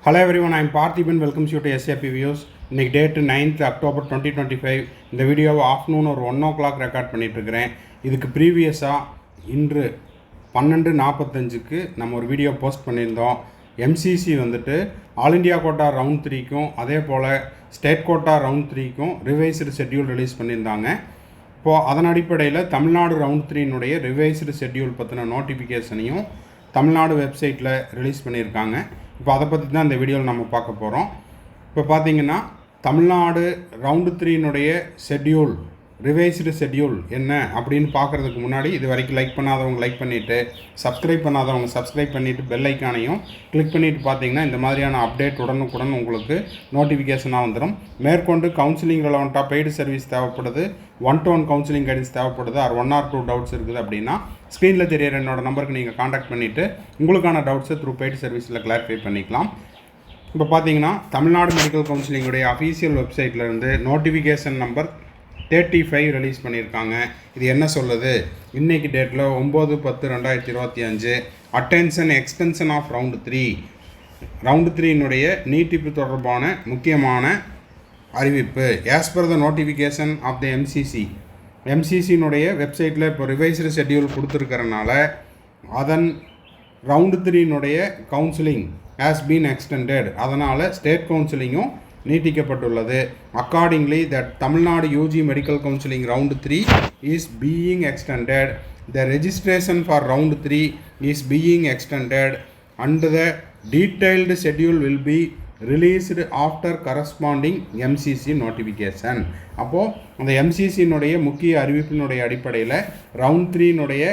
Hello everyone, I am Parthiban. Welcomes you to SAP Views. இன்னைக்கு date 9th October 2025. இந்த வீடியோவை afternoon ஒரு 1 o'clock record பண்ணிகிட்ருக்கிறேன். இதுக்கு ப்ரீவியஸாக இன்று 12:45க்கு நம்ம ஒரு வீடியோ போஸ்ட் பண்ணியிருந்தோம். எம்சிசி வந்துட்டு ஆல் இண்டியா கோட்டா ரவுண்ட் 3க்கும் அதே போல் ஸ்டேட் கோட்டா ரவுண்ட் 3க்கும் ரிவைஸ்டு ஷெட்யூல் ரிலீஸ் பண்ணியிருந்தாங்க. இப்போது அதன் அடிப்படையில் தமிழ்நாடு ரவுண்ட் 3னுடைய ரிவைஸ்டு ஷெட்யூல் பற்றின நோட்டிஃபிகேஷனையும் தமிழ்நாடு வெப்சைட்டில் ரிலீஸ் பண்ணியிருக்காங்க. இப்போ அதை பற்றி தான் இந்த வீடியோவில் நம்ம பார்க்க போகிறோம். இப்போ பார்த்தீங்கன்னா தமிழ்நாடு ரவுண்டு 3னுடைய ஷெட்யூல் ரிவைஸ்டு ஷெட்யூல் என்ன அப்படின்னு பார்க்குறதுக்கு முன்னாடி இது வரைக்கும் லைக் பண்ணாதவங்க லைக் பண்ணிவிட்டு சப்ஸ்கிரைப் பண்ணாதவங்க சப்ஸ்கிரைப் பண்ணிவிட்டு பெல் ஐக்கானையும் கிளிக் பண்ணிவிட்டு பார்த்தீங்கன்னா இந்த மாதிரியான அப்டேட் உடனுக்குடன் உங்களுக்கு நோட்டிஃபிகேஷனாக வந்துடும். மேற்கொண்டு கவுன்சிலிங் ரெலவெண்ட்டாக பெய்டு சர்வீஸ் தேவைப்படுது, 1-to-1 கவுன்சிலிங் கைடன்ஸ் தேவைப்படுது, ஆர் 1 or 2 டவுட்ஸ் இருக்குது அப்படின்னா ஸ்க்ரீனில் தெரியிற என்னோட நம்பருக்கு நீங்கள் காண்டாக்ட் பண்ணிவிட்டு உங்களுக்கான டவுட்ஸை த்ரூ பெய்டு சர்வீஸில் கிளாரிஃபை பண்ணிக்கலாம். இப்போ பார்த்தீங்கன்னா தமிழ்நாடு மெடிக்கல் கவுன்சிலிங்குடைய அஃபீஷியல் வெப்சைட்லேருந்து நோட்டிஃபிகேஷன் நம்பர் 35 ரிலீஸ் பண்ணியிருக்காங்க. இது என்ன சொல்லுது? இன்றைக்கி டேட்டில் 9/10/2025 அட்டென்ஷன் எக்ஸ்டென்ஷன் ஆஃப் ரவுண்டு 3னுடைய நீட்டிப்பு தொடர்பான முக்கியமான அறிவிப்பு. As per the notification of the எம்சிசினுடைய வெப்சைட்டில் இப்போ ரிவைஸ்டு ஷெட்யூல் கொடுத்துருக்கறனால அதன் ரவுண்டு 3னுடைய கவுன்சிலிங் ஹேஸ் பீன் எக்ஸ்டெண்டட். அதனால் ஸ்டேட் கவுன்சிலிங்கும் நீட்டிக்கப்பட்டுள்ளது. Accordingly that Tamil Nadu UG medical counselling round 3 is being extended. The registration for round 3 is being extended and the detailed schedule will be released after corresponding MCC notification. அப்போது அந்த எம்சிசியினுடைய முக்கிய அறிவிப்பினுடைய அடிப்படையில் round 3னுடைய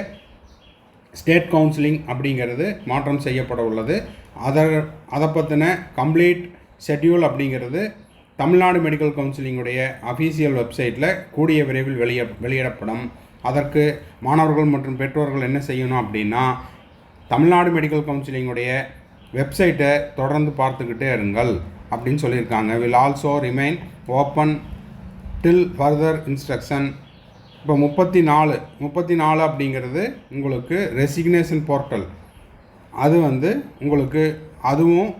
state counselling அப்படிங்கிறது மாற்றம் செய்யப்பட உள்ளது. அதை பற்றின கம்ப்ளீட் ஷெட்யூல் அப்படிங்கிறது தமிழ்நாடு மெடிக்கல் கவுன்சிலிங்குடைய அஃபீஷியல் வெப்சைட்டில் கூடிய விரைவில் வெளியிடப்படும். அதற்கு மாணவர்கள் மற்றும் பெற்றோர்கள் என்ன செய்யணும் அப்படின்னா தமிழ்நாடு மெடிக்கல் கவுன்சிலிங்குடைய வெப்சைட்டை தொடர்ந்து பார்த்துக்கிட்டே இருங்கள் அப்படின்னு சொல்லியிருக்காங்க. Will also remain open till further instruction. இப்போ 34 அப்படிங்கிறது உங்களுக்கு ரெசிக்னேஷன் போர்ட்டல். அது உங்களுக்கு அதுவும்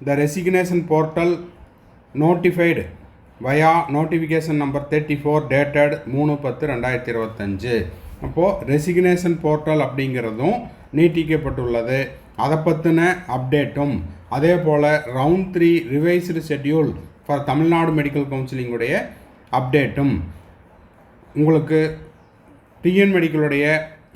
the resignation portal notified via notification number 34 dated 3/10/2025. அப்போது ரெசிக்னேஷன் போர்ட்டல் அப்படிங்கிறதும் நீட்டிக்கப்பட்டுள்ளது. அதை பற்றின அப்டேட்டும் அதே போல் round 3 revised schedule for Tamil Nadu medical கவுன்சிலிங்குடைய அப்டேட்டும் உங்களுக்கு டிஎன் மெடிக்கலுடைய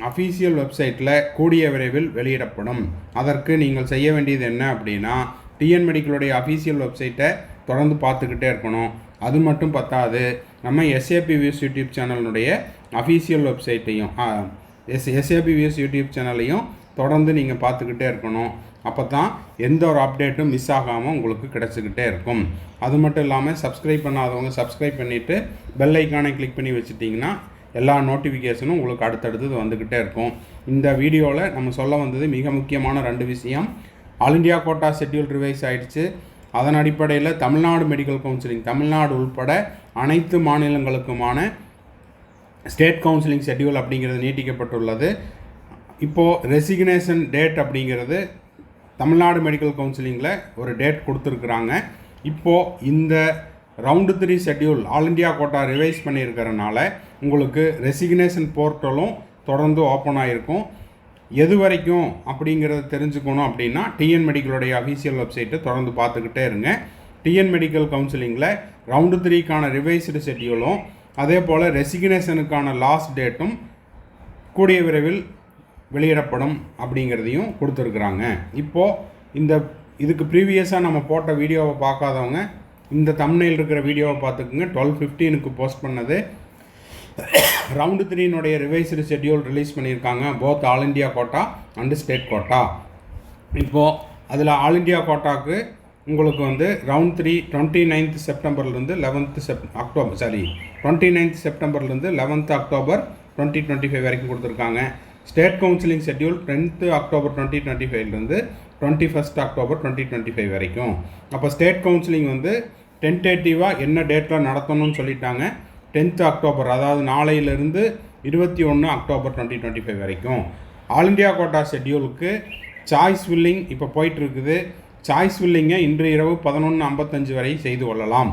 அஃபீஷியல் வெப்சைட்டில் கூடிய விரைவில் வெளியிடப்படும். அதற்கு நீங்கள் செய்ய வேண்டியது என்ன அப்படின்னா டிஎன் மெடிக்கலுடைய அஃபீஷியல் வெப்சைட்டை தொடர்ந்து பார்த்துக்கிட்டே இருக்கணும். அது மட்டும் பத்தாது, நம்ம எஸ்ஏபி வியூஸ் யூடியூப் சேனலினுடைய அஃபீஷியல் வெப்சைட்டையும் எஸ்ஏபி வியூஸ் யூடியூப் சேனலையும் தொடர்ந்து நீங்கள் பார்த்துக்கிட்டே இருக்கணும். அப்போ தான் எந்த ஒரு அப்டேட்டும் மிஸ் ஆகாமல் உங்களுக்கு கிடச்சிக்கிட்டே இருக்கும். அது மட்டும் இல்லாமல் சப்ஸ்கிரைப் பண்ணாதவங்க சப்ஸ்கிரைப் பண்ணிவிட்டு பெல் ஐக்கானை கிளிக் பண்ணி வச்சுட்டிங்கன்னா எல்லா நோட்டிஃபிகேஷனும் உங்களுக்கு அடுத்தடுத்தது வந்துக்கிட்டே இருக்கும். இந்த வீடியோவில் நம்ம சொல்ல வந்தது மிக முக்கியமான 2 விஷயம். All India quota schedule revise ஆகிடுச்சு. அதன் அடிப்படையில் தமிழ்நாடு மெடிக்கல் கவுன்சிலிங் தமிழ்நாடு உள்பட அனைத்து மாநிலங்களுக்குமான ஸ்டேட் கவுன்சிலிங் ஷெட்யூல் அப்படிங்கிறது நீட்டிக்கப்பட்டுள்ளது. இப்போது ரெசிக்னேஷன் டேட் அப்படிங்கிறது தமிழ்நாடு மெடிக்கல் கவுன்சிலிங்கில் ஒரு டேட் கொடுத்துருக்குறாங்க. இப்போது இந்த round 3 schedule all India quota revise பண்ணியிருக்கிறனால உங்களுக்கு ரெசிக்னேஷன் போர்ட்டலும் தொடர்ந்து ஓப்பன் ஆகிருக்கும். எது வரைக்கும் அப்படிங்கிறத தெரிஞ்சுக்கணும் அப்படின்னா டிஎன் மெடிக்கலுடைய அஃபீஷியல் வெப்சைட்டை தொடர்ந்து பார்த்துக்கிட்டே இருங்க. டிஎன் மெடிக்கல் கவுன்சிலிங்கில் ரவுண்டு 3க்கான ரிவைஸ்டு ஷெட்யூலும் அதே போல் ரெசிக்னேஷனுக்கான லாஸ்ட் டேட்டும் கூடிய விரைவில் வெளியிடப்படும் அப்படிங்கிறதையும் கொடுத்துருக்குறாங்க. இப்போது இதுக்கு ப்ரீவியஸாக நம்ம போட்ட வீடியோவை பார்க்காதவங்க இந்த தம்ப்நெயில் இருக்கிற வீடியோவை பார்த்துக்குங்க. 12:15க்கு போஸ்ட் பண்ணது ரவுண்டு 3னுடைய ரிவைஸ்டு ஷெட்யூல் ரிலீஸ் பண்ணியிருக்காங்க. Both all India quota and state quota. இப்போது அதில் ஆல் இண்டியா கோட்டாவுக்கு உங்களுக்கு round 3 29th செப்டம்பர்லேருந்து 29th செப்டம்பர்லேருந்து 11th October 2025 வரைக்கும் கொடுத்துருக்காங்க. State counselling schedule 10th October 2025லேருந்து 21st அக்டோபர் 2025 வரைக்கும். அப்போ ஸ்டேட் கவுன்சிலிங் டென்டேட்டிவாக என்ன டேட்டில் நடத்தணும்னு சொல்லிட்டாங்க. 10th அக்டோபர், அதாவது நாளையிலிருந்து 21 அக்டோபர் 2025 வரைக்கும். ஆல் இண்டியா கோட்டா ஷெட்யூலுக்கு சாய்ஸ் ஃபில்லிங் இப்போ போயிட்டுருக்குது. சாய்ஸ் ஃபில்லிங்கை இன்று இரவு 11:55 வரை செய்து கொள்ளலாம்.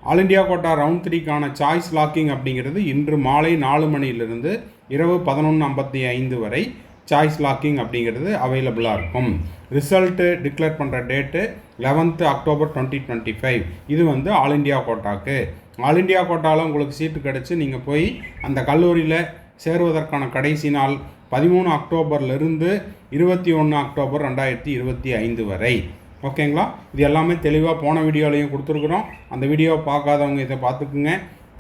ஆல் இண்டியா கோட்டா ரவுண்ட் 3க்கான சாய்ஸ் லாக்கிங் அப்படிங்கிறது இன்று மாலை 4 மணியிலிருந்து இரவு 11:55 வரை சாய்ஸ் லாக்கிங் அப்படிங்கிறது அவைலபிளாக இருக்கும். ரிசல்ட்டு டிக்ளேர் பண்ணுற டேட்டு 11th அக்டோபர் 2025. இது வந்து ஆல் இண்டியா கோட்டாக்கு. ஆல் இண்டியா கோட்டாவில் உங்களுக்கு சீட்டு கிடச்சி நீங்கள் போய் அந்த கல்லூரியில் சேருவதற்கான கடைசி நாள் 13 அக்டோபர்லேருந்து 21 அக்டோபர் 2025 வரை. ஓகேங்களா? இது எல்லாமே தெளிவாக போன வீடியோலையும் கொடுத்துருக்குறோம். அந்த வீடியோவை பார்க்காதவங்க இதை பார்த்துக்குங்க.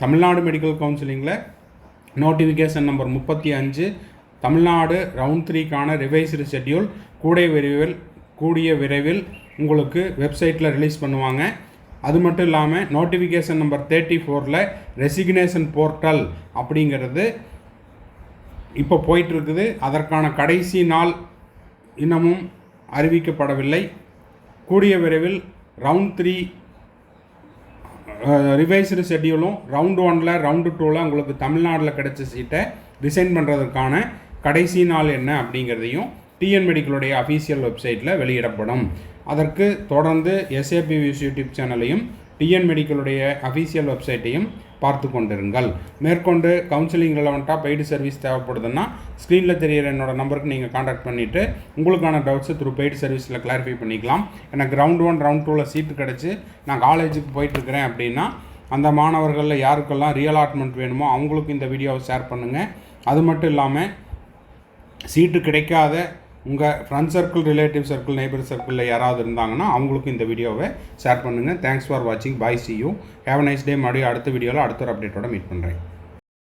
தமிழ்நாடு மெடிக்கல் கவுன்சிலிங்கில் நோட்டிஃபிகேஷன் நம்பர் 35 தமிழ்நாடு ரவுண்ட் 3க்கான ரிவைஸ்டு ஷெட்யூல் கூடிய விரைவில் உங்களுக்கு வெப்சைட்டில் ரிலீஸ் பண்ணுவாங்க. அது மட்டும் இல்லாமல் நோட்டிஃபிகேஷன் நம்பர் 34ல் ரெசிக்னேஷன் போர்ட்டல் அப்படிங்கிறது இப்போ போயிட்டுருக்குது. அதற்கான கடைசி நாள் இன்னமும் அறிவிக்கப்படவில்லை. கூடிய விரைவில் ரவுண்ட் 3 ரிவைஸ்டு ஷெட்யூலும் ரவுண்ட் 1ல் ரவுண்டு 2ல் உங்களுக்கு தமிழ்நாட்டில் கிடைச்ச சீட்டை ரிசைன் பண்ணுறதுக்கான கடைசி நாள் என்ன அப்படிங்கிறதையும் டிஎன் மெடிக்கலுடைய அஃபீஷியல் வெப்சைட்டில் வெளியிடப்படும். அதற்கு தொடர்ந்து எஸ்ஏபி வியூஸ் யூடியூப் சேனலையும் டிஎன் மெடிக்கலுடைய அஃபீஷியல் வெப்சைட்டையும் பார்த்து கொண்டிருங்கள். மேற்கொண்டு கவுன்சிலிங் ரெலவெண்ட்டாக பெய்டு சர்வீஸ் தேவைப்படுதுன்னா ஸ்க்ரீனில் தெரிகிற என்னோட நம்பருக்கு நீங்கள் காண்டாக்ட் பண்ணிவிட்டு உங்களுக்கான டவுட்ஸை த்ரூ பெய்டு சர்வீஸில் கிளாரிஃபை பண்ணிக்கலாம். எனக்கு ரவுண்ட் 1 ரவுண்ட் 2ல் சீட்டு கிடச்சி நான் காலேஜுக்கு போயிட்டுருக்கிறேன் அப்படின்னா அந்த மாணவர்களில் யாருக்கெல்லாம் ரீஅலாட்மெண்ட் வேணுமோ அவங்களுக்கு இந்த வீடியோவை ஷேர் பண்ணுங்கள். அது மட்டும் இல்லாமல் சீட்டு கிடைக்காத உங்கள் friend circle, relative circle, neighbour சர்க்கிளில் யாராவது இருந்தாங்கன்னா அவங்களுக்கு இந்த வீடியோவை ஷேர் பண்ணுங்கள். தேங்க்ஸ் ஃபார் வாட்சிங். Bye, see you. Have a nice day. மறுபடியும் அடுத்த வீடியோவில் அடுத்த ஒரு அப்டேட்டோட மீட் பண்ணுறேன்.